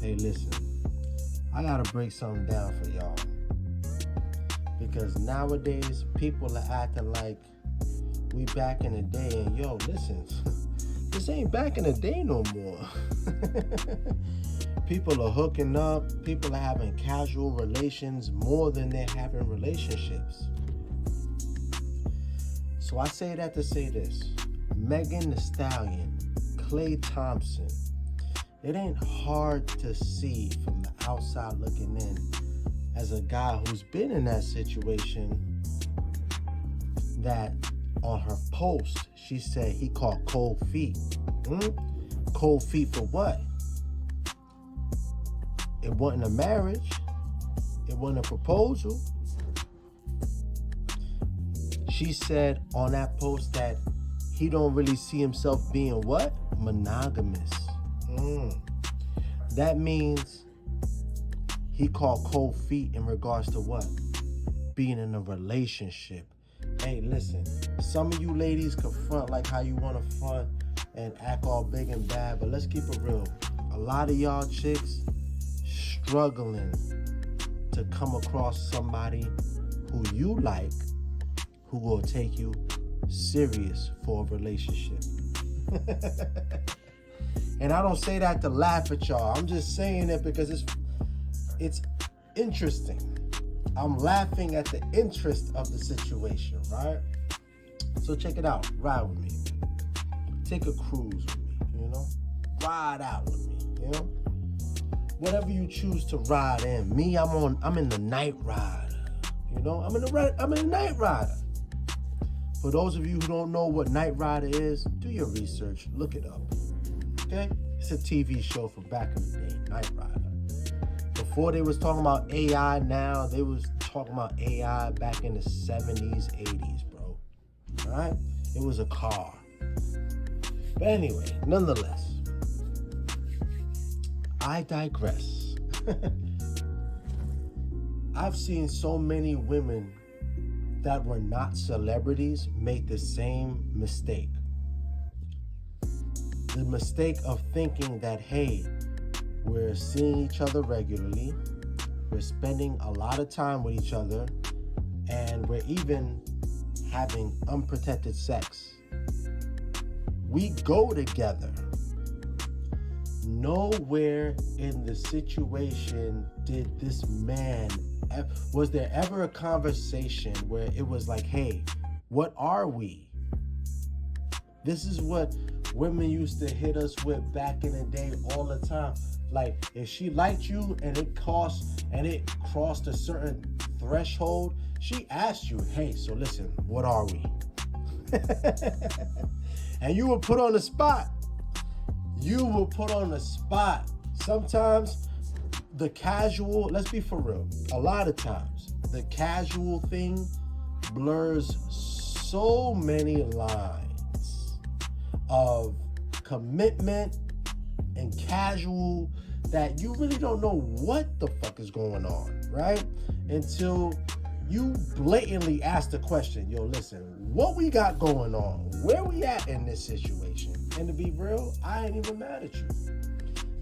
Hey, listen, I gotta break something down for y'all. Because nowadays, people are acting like we back in the day. And yo, listen, this ain't back in the day no more. People are hooking up. People are having casual relations more than they're having relationships. So I say that to say this. Megan Thee Stallion, Klay Thompson. It ain't hard to see from the outside looking in as a guy who's been in that situation that on her post, she said he caught cold feet. Cold feet for what? It wasn't a marriage. It wasn't a proposal. She said on that post that he don't really see himself being what? Monogamous. That means he caught cold feet in regards to what? Being in a relationship. Hey, listen, some of you ladies can front like how you want to front and act all big and bad, but let's keep it real. A lot of y'all chicks struggling to come across somebody who you like, who will take you serious for a relationship. And I don't say that to laugh at y'all. I'm just saying it because it's interesting. I'm laughing at the interest of the situation, right? So check it out. Ride with me. Take a cruise with me, you know? Ride out with me, you know? Whatever you choose to ride in. Me, I'm in the night rider. You know? I'm in the night rider. For those of you who don't know what Night Rider is, do your research. Look it up. Okay? It's a TV show from back in the day, Night Rider. Before they was talking about AI now, they was talking about AI back in the 70s, 80s, bro. Alright? It was a car. But anyway, nonetheless, I digress. I've seen so many women that were not celebrities make the same mistake. The mistake of thinking that, hey, we're seeing each other regularly, we're spending a lot of time with each other, and we're even having unprotected sex. We go together. Nowhere in the situation did this man, was there ever a conversation where it was like, hey, what are we? This is what women used to hit us with back in the day all the time. Like, if she liked you and it crossed a certain threshold, she asked you, hey, so listen, what are we? And you were put on the spot. You were put on the spot. Sometimes the casual, let's be for real, a lot of times, the casual thing blurs so many lines of commitment and casual that you really don't know what the fuck is going on, right? Until you blatantly ask the question, yo, listen, what we got going on? Where we at in this situation? And to be real, I ain't even mad at you.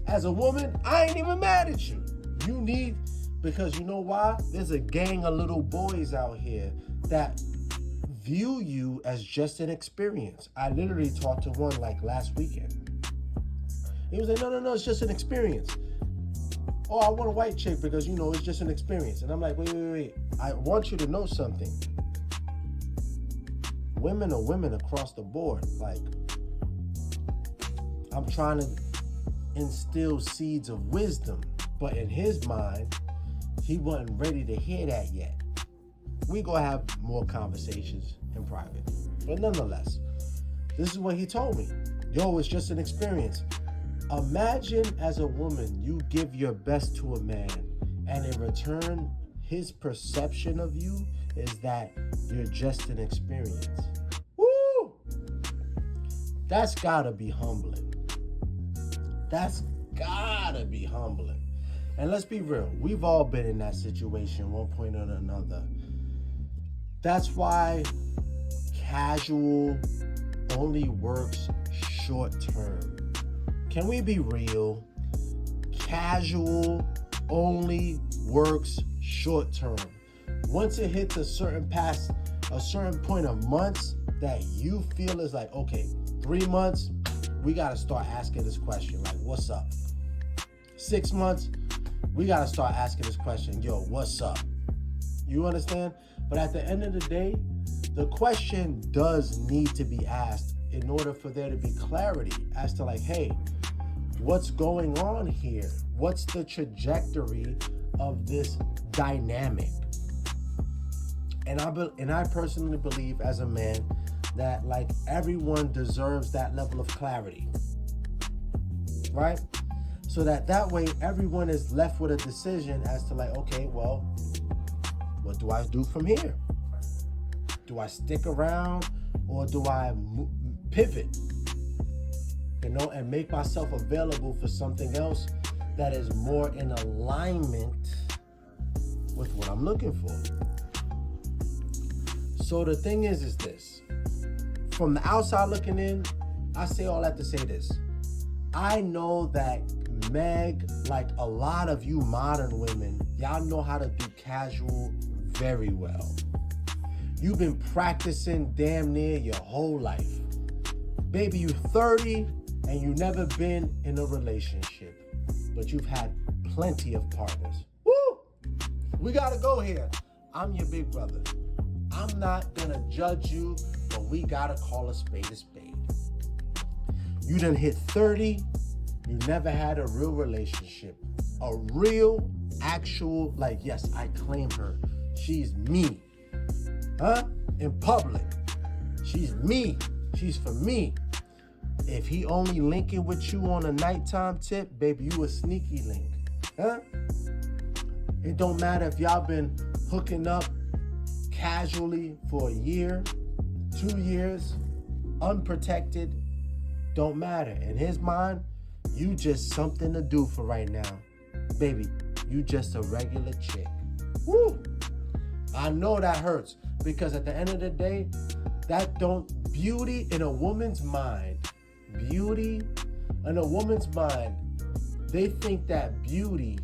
As a woman, I ain't even mad at you. You need, because you know why? There's a gang of little boys out here that view you as just an experience. I literally talked to one like last weekend. He was like, no, it's just an experience. Oh, I want a white chick because, you know, it's just an experience. And I'm like, wait. I want you to know something. Women are women across the board. Like, I'm trying to instill seeds of wisdom. But in his mind, he wasn't ready to hear that yet. We gonna have more conversations in private. But nonetheless, this is what he told me. Yo, it's just an experience. Imagine as a woman, you give your best to a man, and in return, his perception of you is that you're just an experience. Woo! That's gotta be humbling. That's gotta be humbling. And let's be real, we've all been in that situation one point or another. That's why casual only works short term. Can we be real? casual only works short term. Once it hits a certain point of months that you feel is like, okay, 3 months, we got to start asking this question, like, what's up? 6 months, we got to start asking this question, yo, what's up? You understand? But at the end of the day, the question does need to be asked in order for there to be clarity as to like, hey, what's going on here? What's the trajectory of this dynamic? And I personally believe as a man that like everyone deserves that level of clarity, right? So that way everyone is left with a decision as to like, okay, well, what do I do from here? Do I stick around or do I pivot, and make myself available for something else that is more in alignment with what I'm looking for? So the thing is this. From the outside looking in, I say all that to say this. I know that Meg, like a lot of you modern women, y'all know how to do casual very well. You've been practicing damn near your whole life. Baby, you 30 and you never been in a relationship, but you've had plenty of partners. Woo! We gotta go here. I'm your big brother. I'm not gonna judge you, but we gotta call a spade a spade. You done hit 30, you never had a real relationship. A real, actual, like, yes, I claim her. She's me. In public. She's me. She's for me. If he only linking with you on a nighttime tip, baby, you a sneaky link. It don't matter if y'all been hooking up casually for a year, 2 years, unprotected, don't matter. In his mind, you just something to do for right now. Baby, you just a regular chick. Woo! I know that hurts because at the end of the day, beauty in a woman's mind, they think that beauty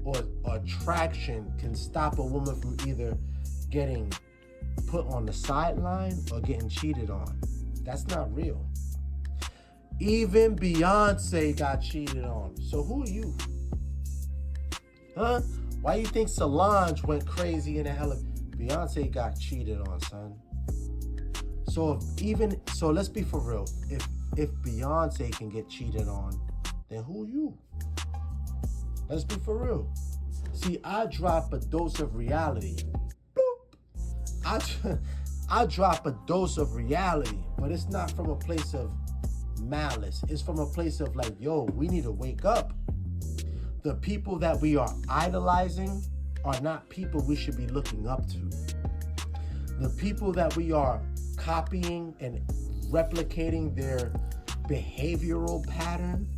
or attraction can stop a woman from either getting put on the sideline or getting cheated on. That's not real. Even Beyonce got cheated on. So who are you? Why you think Solange went crazy in the hell of Beyonce got cheated on, son? So let's be for real. If Beyonce can get cheated on, then who are you? Let's be for real. See, I drop a dose of reality. Boop. I drop a dose of reality, but it's not from a place of malice. It's from a place of like, yo, we need to wake up. The people that we are idolizing are not people we should be looking up to. The people that we are copying and replicating their behavioral pattern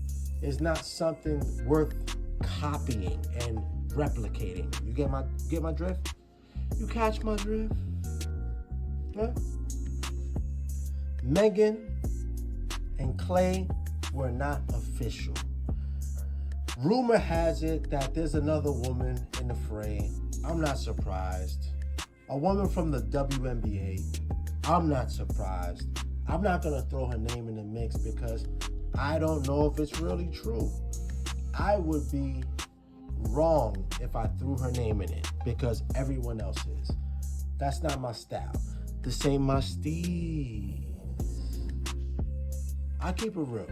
is not something worth copying and replicating. You get my drift? You catch my drift? Huh? Megan and Clay were not official. Rumor has it that there's another woman in the fray. I'm not surprised. A woman from the WNBA. I'm not surprised. I'm not going to throw her name in the mix because I don't know if it's really true. I would be wrong if I threw her name in it because everyone else is. That's not my style. This ain't my steez. I keep it real.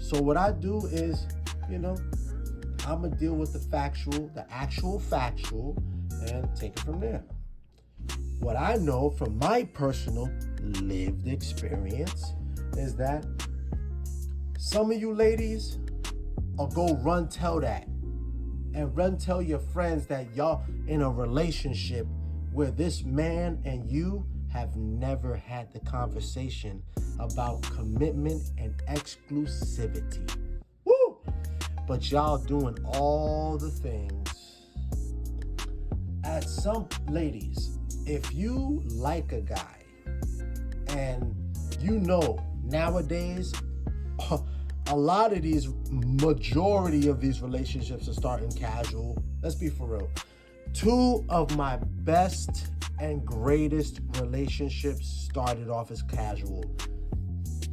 So what I do is, I'm going to deal with the actual factual, and take it from there. What I know from my personal lived experience is that some of you ladies will go run tell that and run tell your friends that y'all in a relationship where this man and you have never had the conversation about commitment and exclusivity. Woo! But y'all doing all the things. As some ladies, if you like a guy and nowadays a lot of these majority of these relationships are starting casual. Let's be for real. 2 of my best and greatest relationships started off as casual.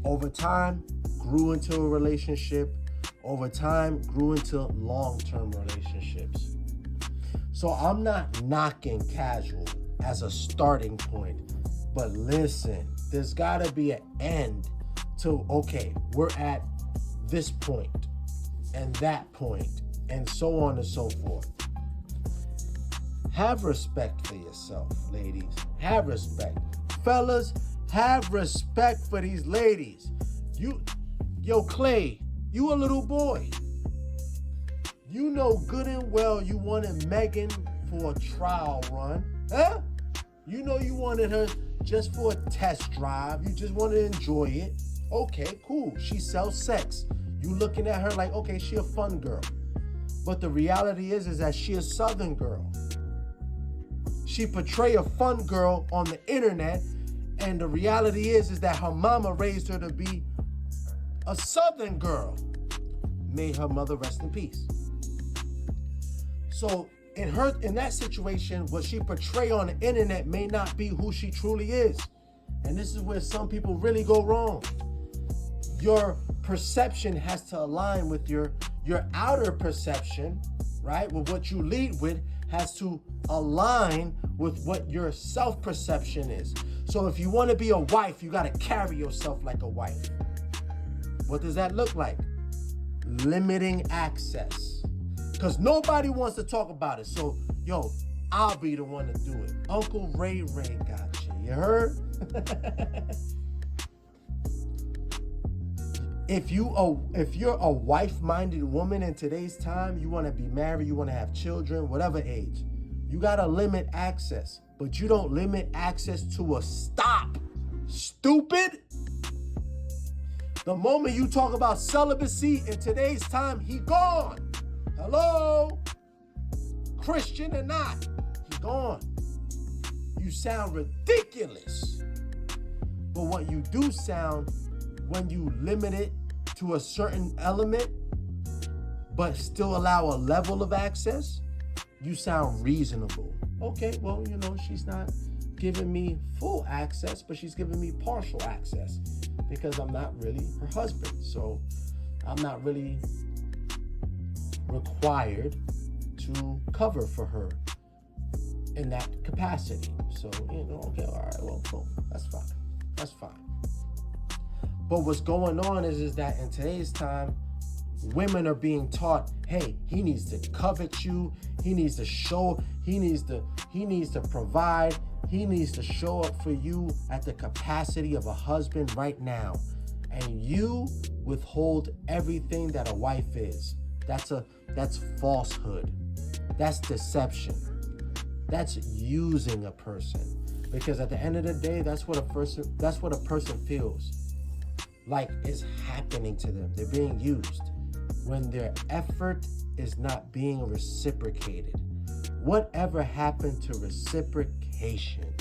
Over time, grew into a relationship. Over time, grew into long-term relationships. So I'm not knocking casual as a starting point. But listen, there's gotta be an end to, okay, we're at this point and that point and so on and so forth. Have respect for yourself, ladies. Have respect. Fellas, have respect for these ladies. Yo, Clay, you a little boy. You know good and well you wanted Megan for a trial run. Huh? You know you wanted her just for a test drive. You just wanted to enjoy it. Okay, cool. She sells sex. You looking at her like, okay, she a fun girl. But the reality is that she a Southern girl. She portray a fun girl on the internet, and the reality is that her mama raised her to be a Southern girl. May her mother rest in peace. So in that situation, what she portray on the internet may not be who she truly is. And this is where some people really go wrong. Your perception has to align with your outer perception, right? With what you lead with has to align with what your self-perception is. So if you want to be a wife, you got to carry yourself like a wife. What does that look like? Limiting access. Because nobody wants to talk about it. So, yo, I'll be the one to do it. Uncle Ray got you. You heard? If you're a wife-minded woman in today's time, you want to be married, you want to have children, whatever age, you got to limit access. But you don't limit access to a stop. Stupid. The moment you talk about celibacy in today's time, he gone. Hello? Christian or not, he gone. You sound ridiculous. But what you do sound, when you limit it to a certain element, but still allow a level of access, you sound reasonable. Okay, well, she's not giving me full access, but she's giving me partial access because I'm not really her husband. So I'm not really required to cover for her in that capacity. So, okay, all right, well, cool. That's fine. But what's going on is that in today's time, women are being taught, hey, he needs to covet you, he needs to show, he needs to provide, he needs to show up for you at the capacity of a husband right now. And you withhold everything that a wife is. That's falsehood. That's deception. That's using a person. Because at the end of the day, that's what a person feels like is happening to them. They're being used when their effort is not being reciprocated. Whatever happened to reciprocation?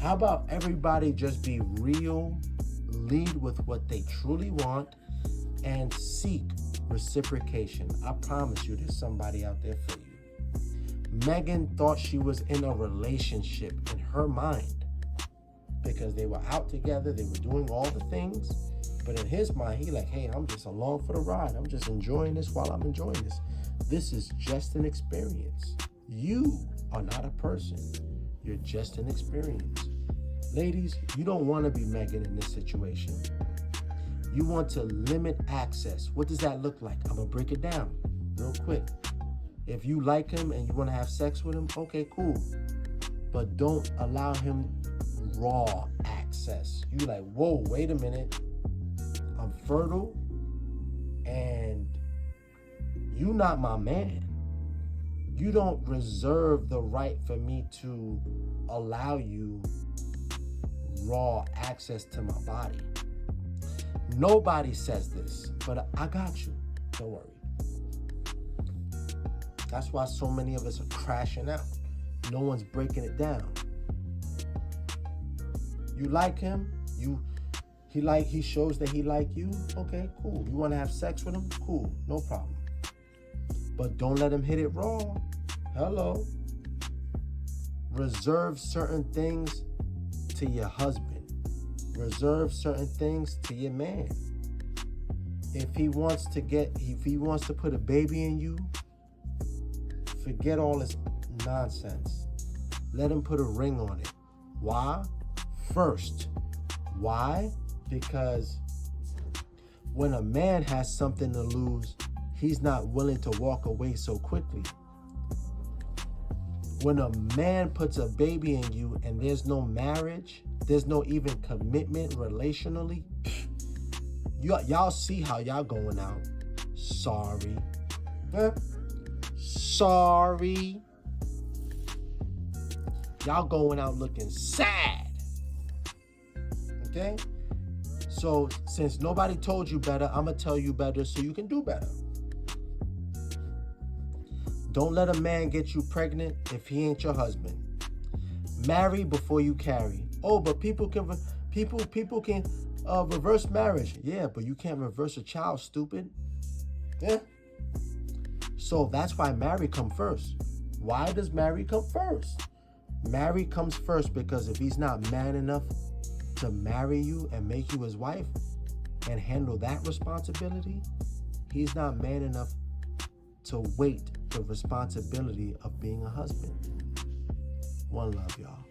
How about everybody just be real, lead with what they truly want, and seek reciprocation? I promise you there's somebody out there for you. Megan thought she was in a relationship in her mind because they were out together, they were doing all the things, but in his mind, he like, hey, I'm just along for the ride. I'm just enjoying this while I'm enjoying this. This is just an experience. You are not a person. You're just an experience. Ladies, you don't want to be Megan in this situation. You want to limit access. What does that look like? I'm going to break it down real quick. If you like him and you want to have sex with him, okay, cool. But don't allow him raw access. You like, whoa, wait a minute. I'm fertile and you not my man. You don't reserve the right for me to allow you raw access to my body. Nobody says this, but I got you. Don't worry. That's why so many of us are crashing out. No one's breaking it down. You like him, He shows that he like you. Okay, cool. You want to have sex with him? Cool, no problem. But don't let him hit it raw. Hello. Reserve certain things to your husband. Reserve certain things to your man. If he wants to put a baby in you, forget all this nonsense. Let him put a ring on it. Why? First. Why? Because when a man has something to lose, he's not willing to walk away so quickly. When a man puts a baby in you and there's no marriage, there's no even commitment relationally, y'all see how y'all going out. Sorry. Sorry. Y'all going out looking sad. Okay? So since nobody told you better, I'm going to tell you better so you can do better. Don't let a man get you pregnant if he ain't your husband. Marry before you carry. Oh, but people can reverse marriage. Yeah, but you can't reverse a child, stupid. Yeah. So that's why marry come first. Why does marry come first? Marry comes first because if he's not man enough to marry you and make you his wife and handle that responsibility, he's not man enough to wait the responsibility of being a husband. One love, y'all.